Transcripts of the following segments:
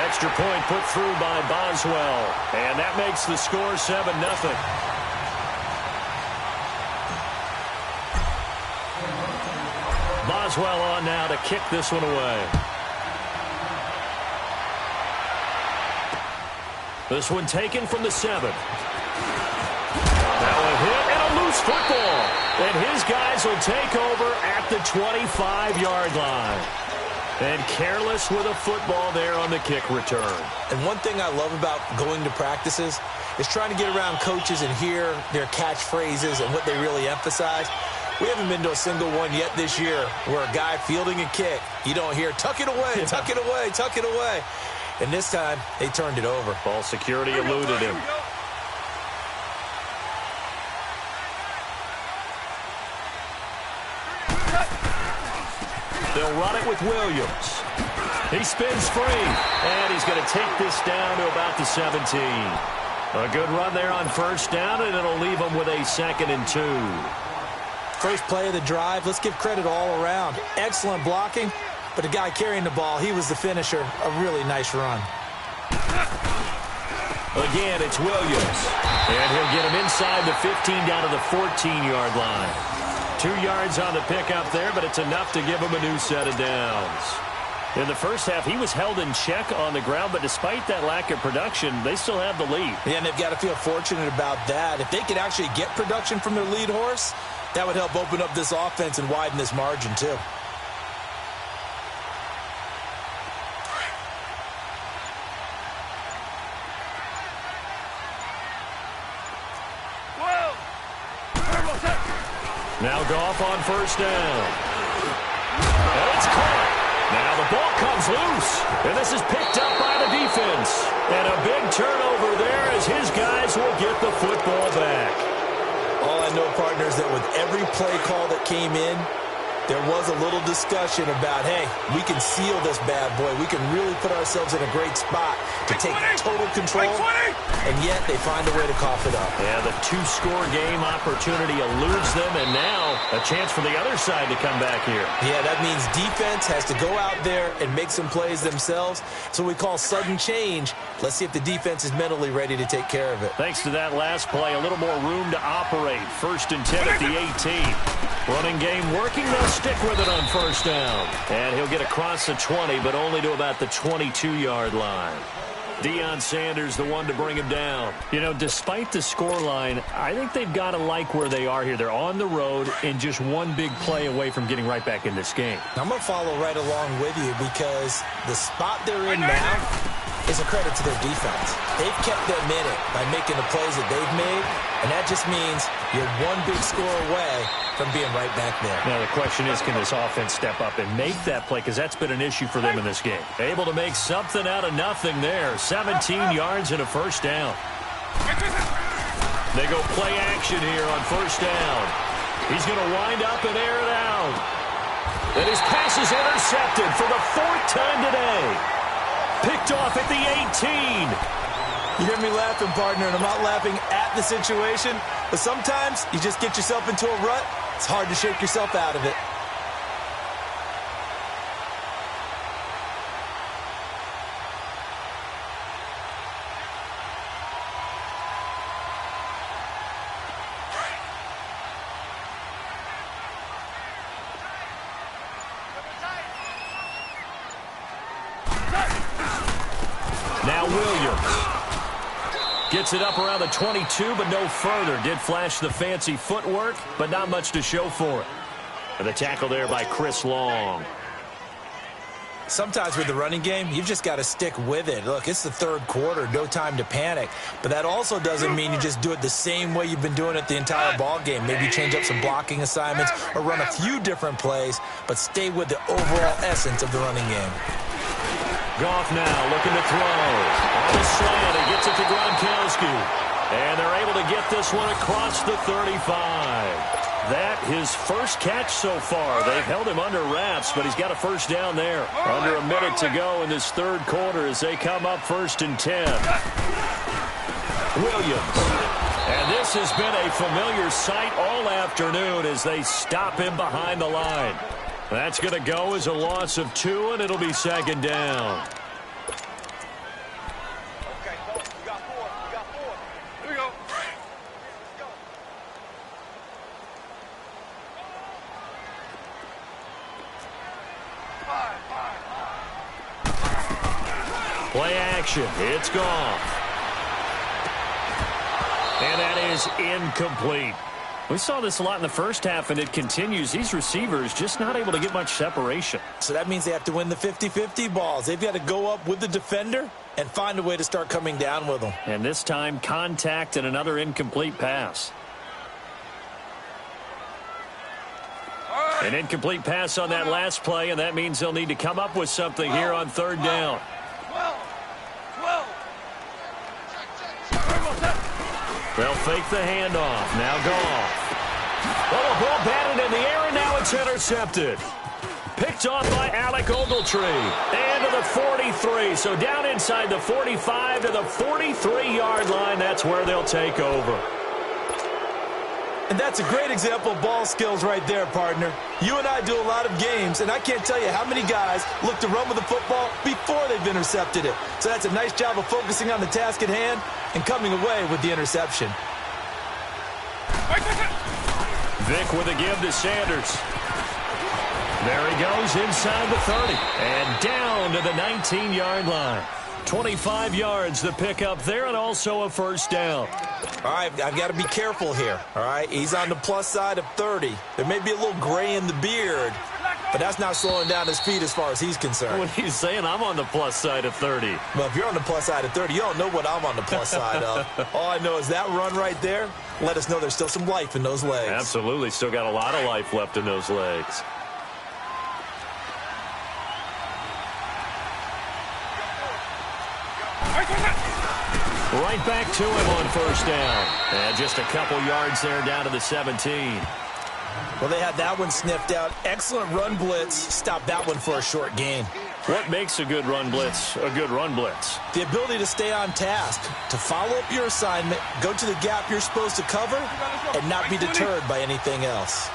Extra point put through by Boswell. And that makes the score 7-0. Boswell on now to kick this one away. This one taken from the 7. Now a hit and a loose football. And his guys will take over at the 25-yard line. And careless with a football there on the kick return. And one thing I love about going to practices is trying to get around coaches and hear their catchphrases and what they really emphasize. We haven't been to a single one yet this year where a guy fielding a kick, you don't hear, tuck it away, tuck it away, tuck it away. And this time, they turned it over. Ball security eluded him. They'll run it with Williams. He spins free, and he's going to take this down to about the 17. A good run there on first down, and it'll leave him with a 2nd and 2. First play of the drive, let's give credit all around. Excellent blocking, but the guy carrying the ball, he was the finisher. A really nice run. Again, it's Williams. And he'll get him inside the 15 down to the 14-yard line. 2 yards on the pickup there, but it's enough to give him a new set of downs. In the first half, he was held in check on the ground, but despite that lack of production, they still have the lead. Yeah, and they've got to feel fortunate about that. If they could actually get production from their lead horse, that would help open up this offense and widen this margin, too. Now Goff on first down. And it's caught. Now the ball comes loose. And this is picked up by the defense. And a big turnover there as his guys will get the football back. All I know, partners, that with every play call that came in, there was a little discussion about, hey, we can seal this bad boy. We can really put ourselves in a great spot to take total control, and yet they find a way to cough it up. Yeah, the 2-score game opportunity eludes them, and now a chance for the other side to come back here. Yeah, that means defense has to go out there and make some plays themselves. So we call sudden change. Let's see if the defense is mentally ready to take care of it. Thanks to that last play, a little more room to operate. 1st and 10 at the 18. Running game working. They'll stick with it on first down. And he'll get across the 20, but only to about the 22-yard line. Deion Sanders, the one to bring him down. You know, despite the scoreline, I think they've got to like where they are here. They're on the road and just one big play away from getting right back in this game. I'm going to follow right along with you because the spot they're in now is a credit to their defense. They've kept them in it by making the plays that they've made, and that just means you're one big score away from being right back there. Now the question is, can this offense step up and make that play? Because that's been an issue for them in this game. Able to make something out of nothing there. 17 yards and a first down. They go play action here on first down. He's going to wind up and air it out. And his pass is intercepted for the 4th time today. Picked off at the 18. You hear me laughing, partner, and I'm not laughing at the situation, but sometimes you just get yourself into a rut. It's hard to shake yourself out of it. Now Williams gets it up around the 22, but no further. Did flash the fancy footwork, but not much to show for it. And the tackle there by Chris Long. Sometimes with the running game, you've just got to stick with it. Look, it's the 3rd quarter, no time to panic. But that also doesn't mean you just do it the same way you've been doing it the entire ball game. Maybe change up some blocking assignments or run a few different plays, but stay with the overall essence of the running game. Goff now looking to throw. On the slant, he gets it to Gronkowski. And they're able to get this one across the 35. That his first catch so far. They've held him under wraps, but he's got a first down there. Under a minute to go in this 3rd quarter as they come up 1st and 10. Williams. And this has been a familiar sight all afternoon as they stop him behind the line. That's going to go as a loss of 2, and it'll be 2nd down. Play action. It's gone. And that is incomplete. We saw this a lot in the first half, and it continues. These receivers just not able to get much separation. So that means they have to win the 50-50 balls. They've got to go up with the defender and find a way to start coming down with them. And this time, contact and another incomplete pass. An incomplete pass on that last play, and that means they'll need to come up with something here on third down. They'll fake the handoff. Now Goff. Oh, ball batted in the air, and now it's intercepted. Picked off by Alec Ogletree. And to the 43. So down inside the 45 to the 43-yard line. That's where they'll take over. And that's a great example of ball skills right there, partner. You and I do a lot of games, and I can't tell you how many guys look to run with the football before they've intercepted it. So that's a nice job of focusing on the task at hand and coming away with the interception. Vick with a give to Sanders. There he goes inside the 30 and down to the 19-yard line. 25 yards the pickup there, and also a first down. All right, I've got to be careful here. All right, he's on the plus side of 30. There may be a little gray in the beard, but that's not slowing down his feet as far as he's concerned. When he's saying I'm on the plus side of 30. Well, if you're on the plus side of 30, you don't know what I'm on the plus side of. All I know is that run right there let us know there's still some life in those legs. Absolutely, still got a lot of life left in those legs. Right back to him on first down. And just a couple yards there down to the 17. Well, they had that one sniffed out. Excellent run blitz. Stopped that one for a short gain. What makes a good run blitz a good run blitz? The ability to stay on task, to follow up your assignment, go to the gap you're supposed to cover, and not be deterred by anything else.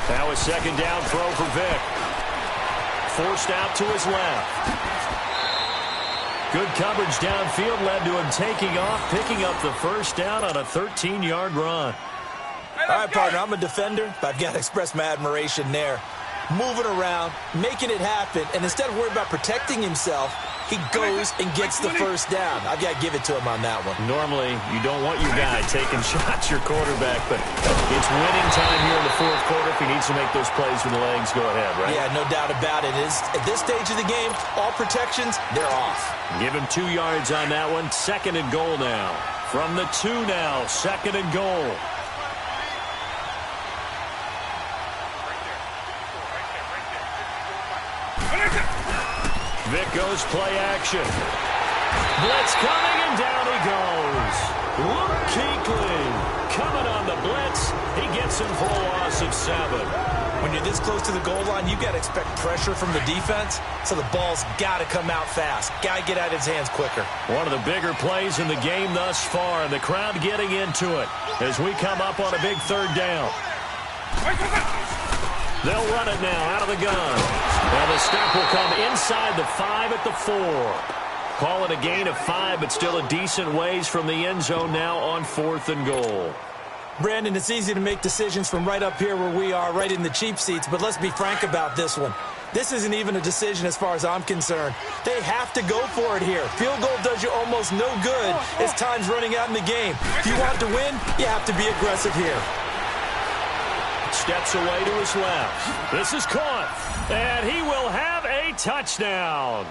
Now a second down throw for Vick. Forced out to his left. Good coverage downfield led to him taking off, picking up the first down on a 13-yard run. All right, partner, I'm a defender, but I've got to express my admiration there. Moving around, making it happen, and instead of worrying about protecting himself, he goes and gets the first down. I've got to give it to him on that one. Normally, you don't want your guy taking shots, your quarterback, but it's winning time here in the fourth quarter. If he needs to make those plays with the legs, go ahead, right? Yeah, no doubt about it. At this stage of the game, all protections, they're off. Give him 2 yards on that one. Second and goal now. From the 2 now, second and goal. Vick goes play action. Blitz coming, and down he goes. Luke Kuechly coming on the blitz. He gets him for a loss of 7. When you're this close to the goal line, you've got to expect pressure from the defense, so the ball's got to come out fast. Got to get out of his hands quicker. One of the bigger plays in the game thus far, and the crowd getting into it as we come up on a big third down. They'll run it now out of the gun. And the stop will come inside the 5 at the 4. Call it a gain of 5, but still a decent ways from the end zone now on 4th and goal. Brandon, it's easy to make decisions from right up here where we are, right in the cheap seats, but let's be frank about this one. This isn't even a decision as far as I'm concerned. They have to go for it here. Field goal does you almost no good as time's running out in the game. If you want to win, you have to be aggressive here. Steps away to his left. This is caught, and he will have a touchdown.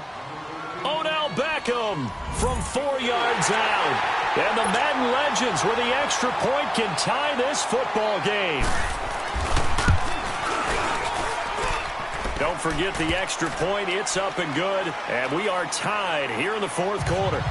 Odell Beckham from 4 yards out. And the Madden Legends with the extra point can tie this football game. Don't forget the extra point. It's up and good, and we are tied here in the fourth quarter.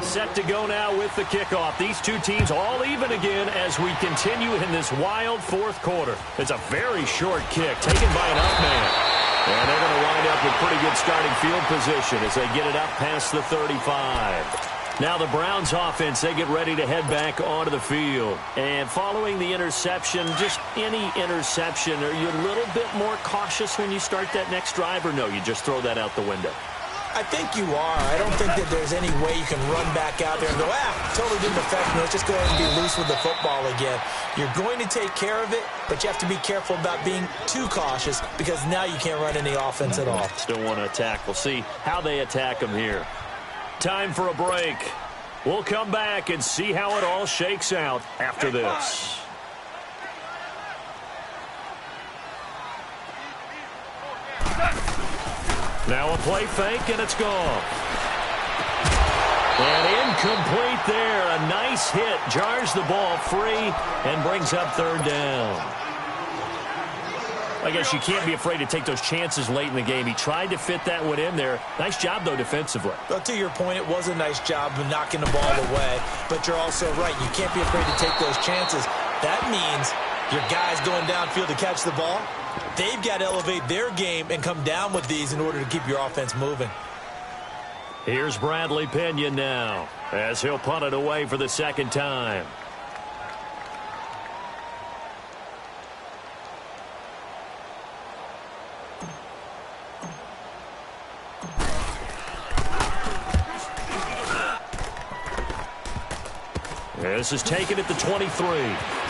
Set to go now with the kickoff. These two teams all even again as we continue in this wild fourth quarter. It's a very short kick taken by an up man. And they're going to wind up with pretty good starting field position as they get it up past the 35. Now the Browns offense, they get ready to head back onto the field. And following the interception, just any interception, are you a little bit more cautious when you start that next drive, or no, you just throw that out the window? I think you are. I don't think that there's any way you can run back out there and go, totally didn't affect me. Let's just go ahead and be loose with the football again. You're going to take care of it, but you have to be careful about being too cautious because now you can't run any offense at all. Still want to attack. We'll see how they attack them here. Time for a break. We'll come back and see how it all shakes out after this. Now a play fake, and it's gone. And incomplete there. A nice hit. Jars the ball free and brings up third down. I guess you can't be afraid to take those chances late in the game. He tried to fit that one in there. Nice job, though, defensively. Well, to your point, it was a nice job of knocking the ball away. But you're also right. You can't be afraid to take those chances. That means your guys going downfield to catch the ball, they've got to elevate their game and come down with these in order to keep your offense moving. Here's Bradley Pinion now as he'll punt it away for the second time. This is taken at the 23.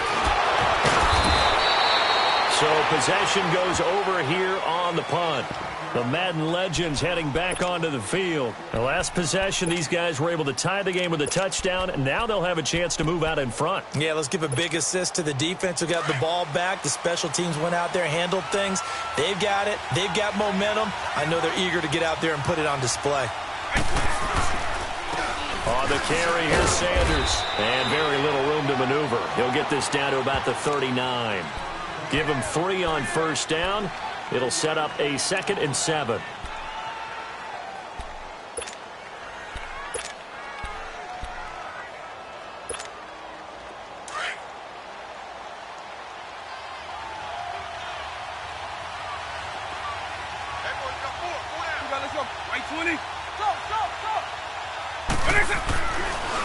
So possession goes over here on the punt. The Madden legends heading back onto the field. The last possession, these guys were able to tie the game with a touchdown, and now they'll have a chance to move out in front. Yeah, let's give a big assist to the defense who got the ball back. The special teams went out there, handled things. They've got it. They've got momentum. I know they're eager to get out there and put it on display. On the carry, here's Sanders. And very little room to maneuver. He'll get this down to about the 39. Give him 3 on first down. It'll set up a 2nd and 7.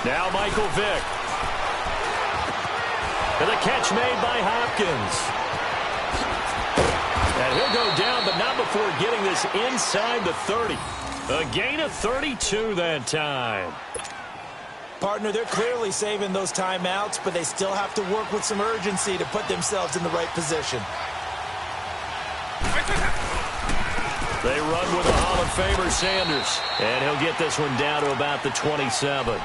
Now Michael Vick. And the catch made by Hopkins. And he'll go down, but not before getting this inside the 30. A gain of 32 that time. Partner, they're clearly saving those timeouts, but they still have to work with some urgency to put themselves in the right position. They run with the Hall of Famer Sanders. And he'll get this one down to about the 27.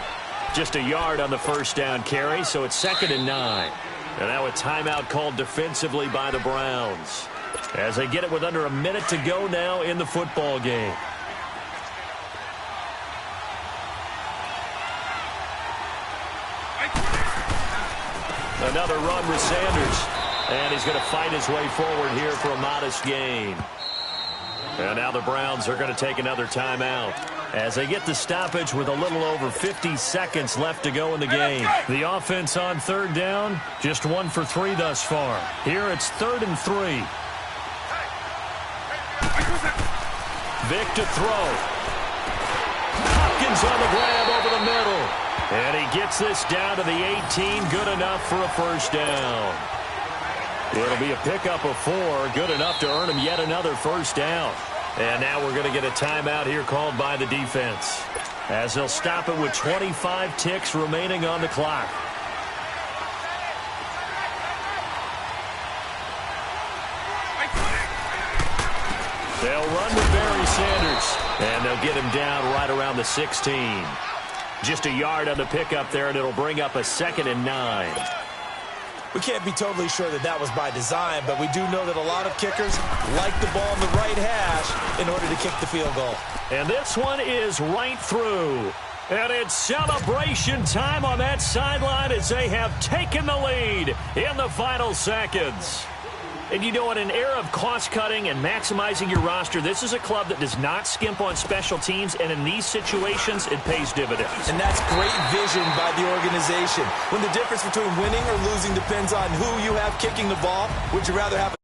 Just a yard on the first down carry, so it's 2nd and 9. And now a timeout called defensively by the Browns, as they get it with under a minute to go now in the football game. Another run with Sanders. And he's going to fight his way forward here for a modest gain. And now the Browns are going to take another timeout as they get the stoppage with a little over 50 seconds left to go in the game. The offense on third down, just 1 for 3 thus far. Here it's 3rd and 3. Vick to throw. Hopkins on the grab over the middle. And he gets this down to the 18. Good enough for a first down. It'll be a pickup of 4. Good enough to earn him yet another first down. And now we're going to get a timeout here called by the defense, as they'll stop it with 25 ticks remaining on the clock. They'll run with Barry Sanders, and they'll get him down right around the 16. Just a yard on the pickup there, and it'll bring up a 2nd and 9. We can't be totally sure that that was by design, but we do know that a lot of kickers like the ball in the right hash in order to kick the field goal. And this one is right through. And it's celebration time on that sideline as they have taken the lead in the final seconds. And you know, in an era of cost-cutting and maximizing your roster, this is a club that does not skimp on special teams, and in these situations, it pays dividends. And that's great vision by the organization. When the difference between winning or losing depends on who you have kicking the ball, would you rather have